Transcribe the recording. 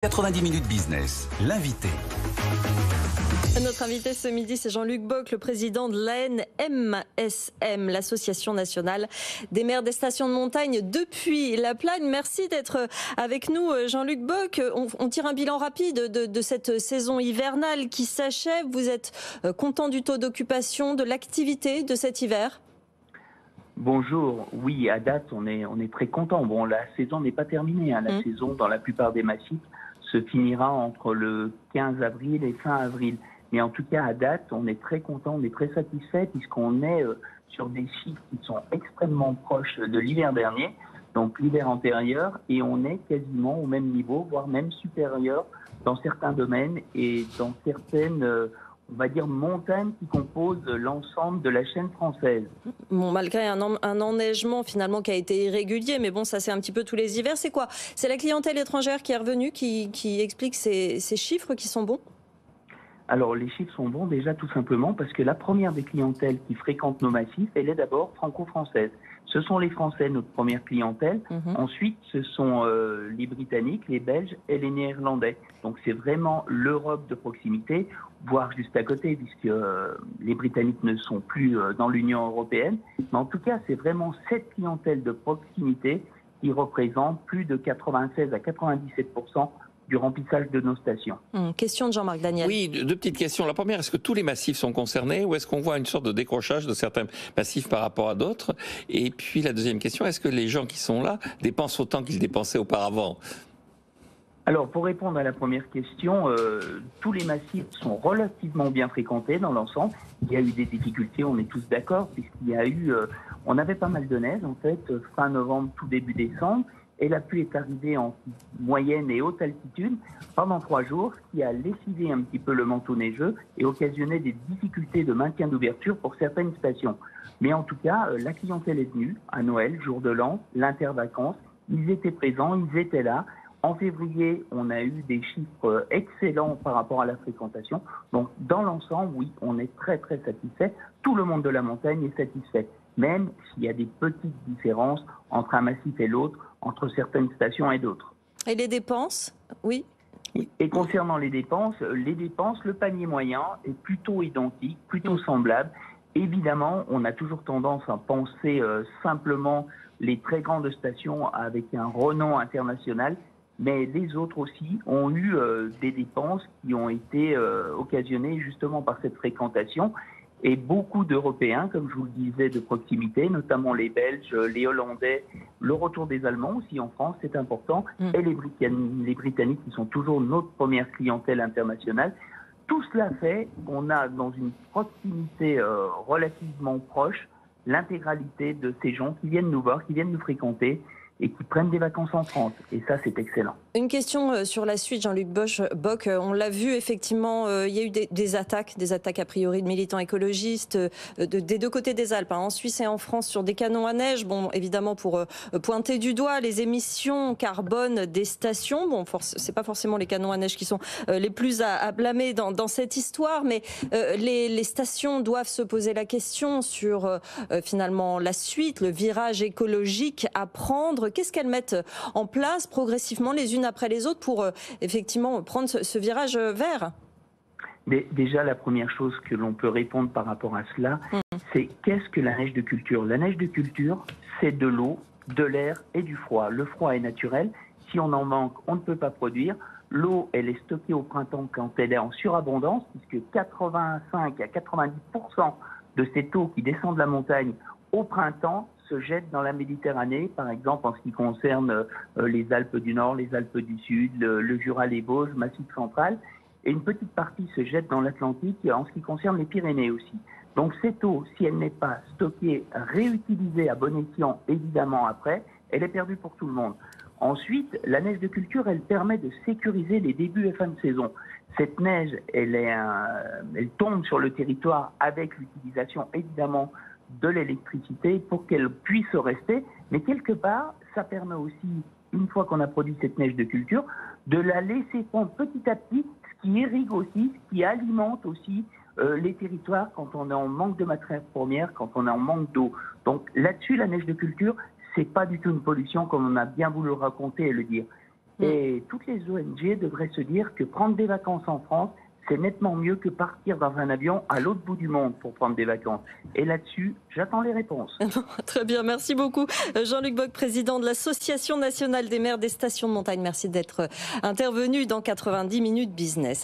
90 minutes business, l'invité. Notre invité ce midi, c'est Jean-Luc Bock, le président de l'ANMSM, l'Association nationale des maires des stations de montagne depuis la Plagne. Merci d'être avec nous, Jean-Luc Bock. On tire un bilan rapide de cette saison hivernale qui s'achève. Vous êtes content du taux d'occupation, de l'activité de cet hiver ? Bonjour, oui, à date, on est très content. Bon, la saison n'est pas terminée. La saison, dans la plupart des massifs, se finira entre le 15 avril et fin avril. Mais en tout cas, à date, on est très content, on est très satisfait puisqu'on est sur des chiffres qui sont extrêmement proches de l'hiver dernier, donc l'hiver antérieur, et on est quasiment au même niveau, voire même supérieur dans certains domaines et dans certaines, on va dire, montagnes qui composent l'ensemble de la chaîne française. Bon, malgré un enneigement finalement qui a été irrégulier, mais bon, ça c'est un petit peu tous les hivers. C'est quoi ? C'est la clientèle étrangère qui est revenue, qui explique ces chiffres qui sont bons ? Alors, les chiffres sont bons déjà tout simplement parce que la première des clientèles qui fréquentent nos massifs, elle est d'abord franco-française. Ce sont les Français, notre première clientèle. Ensuite, ce sont les Britanniques, les Belges et les Néerlandais. Donc, c'est vraiment l'Europe de proximité, voire juste à côté, puisque les Britanniques ne sont plus dans l'Union européenne. Mais en tout cas, c'est vraiment cette clientèle de proximité qui représente plus de 96 à 97% du remplissage de nos stations. Question de Jean-Marc Daniel. Oui, deux petites questions. La première, est-ce que tous les massifs sont concernés ou est-ce qu'on voit une sorte de décrochage de certains massifs par rapport à d'autres? Et puis la deuxième question, est-ce que les gens qui sont là dépensent autant qu'ils dépensaient auparavant? Alors, pour répondre à la première question, tous les massifs sont relativement bien fréquentés dans l'ensemble. Il y a eu des difficultés, on est tous d'accord, puisqu'il y a eu... on avait pas mal de neige, en fait, fin novembre, tout début décembre. Et la pluie est arrivée en moyenne et haute altitude pendant 3 jours, ce qui a lessivé un petit peu le manteau neigeux et occasionné des difficultés de maintien d'ouverture pour certaines stations. Mais en tout cas, la clientèle est venue à Noël, jour de l'an, l'intervacances. Ils étaient présents, ils étaient là. En février, on a eu des chiffres excellents par rapport à la fréquentation. Donc, dans l'ensemble, oui, on est très, très satisfait. Tout le monde de la montagne est satisfait. Même s'il y a des petites différences entre un massif et l'autre, entre certaines stations et d'autres. Et les dépenses ? Oui. Et concernant les dépenses, le panier moyen est plutôt identique, plutôt semblable. Évidemment, on a toujours tendance à penser simplement les très grandes stations avec un renom international, mais les autres aussi ont eu des dépenses qui ont été occasionnées justement par cette fréquentation. Et beaucoup d'Européens, comme je vous le disais, de proximité, notamment les Belges, les Hollandais, le retour des Allemands aussi en France, c'est important, et les Britanniques qui sont toujours notre première clientèle internationale. Tout cela fait qu'on a dans une proximité relativement proche l'intégralité de ces gens qui viennent nous voir, qui viennent nous fréquenter et qui prennent des vacances en France. Et ça, c'est excellent. Une question sur la suite, Jean-Luc Bock. On l'a vu, effectivement, il y a eu des attaques a priori de militants écologistes des deux côtés des Alpes, en Suisse et en France, sur des canons à neige. Bon, évidemment, pour pointer du doigt les émissions carbone des stations. Bon, c'est pas forcément les canons à neige qui sont les plus à blâmer dans cette histoire, mais les stations doivent se poser la question sur, finalement, la suite, le virage écologique à prendre. Qu'est-ce qu'elles mettent en place progressivement les unes après les autres pour effectivement prendre ce virage vert ? Mais déjà, la première chose que l'on peut répondre par rapport à cela, c'est qu'est-ce que la neige de culture ? La neige de culture, c'est de l'eau, de l'air et du froid. Le froid est naturel. Si on en manque, on ne peut pas produire. L'eau, elle est stockée au printemps quand elle est en surabondance, puisque 85 à 90% de cette eau qui descend de la montagne au printemps se jette dans la Méditerranée, par exemple en ce qui concerne les Alpes du Nord, les Alpes du Sud, le Jura, les Vosges, Massif central, et une petite partie se jette dans l'Atlantique en ce qui concerne les Pyrénées aussi. Donc cette eau, si elle n'est pas stockée, réutilisée à bon escient, évidemment après, elle est perdue pour tout le monde. Ensuite, la neige de culture, elle permet de sécuriser les débuts et fins de saison. Cette neige, elle tombe sur le territoire avec l'utilisation, évidemment, de l'électricité pour qu'elle puisse rester. Mais quelque part, ça permet aussi, une fois qu'on a produit cette neige de culture, de la laisser fondre petit à petit, ce qui irrigue aussi, ce qui alimente aussi les territoires quand on est en manque de matières premières, quand on est en manque d'eau. Donc là-dessus, la neige de culture, c'est pas du tout une pollution comme on a bien voulu le raconter et le dire. Et toutes les ONG devraient se dire que prendre des vacances en France, c'est nettement mieux que partir dans un avion à l'autre bout du monde pour prendre des vacances. Et là-dessus, j'attends les réponses. Très bien, merci beaucoup. Jean-Luc Bock, président de l'Association nationale des maires des stations de montagne. Merci d'être intervenu dans 90 minutes business.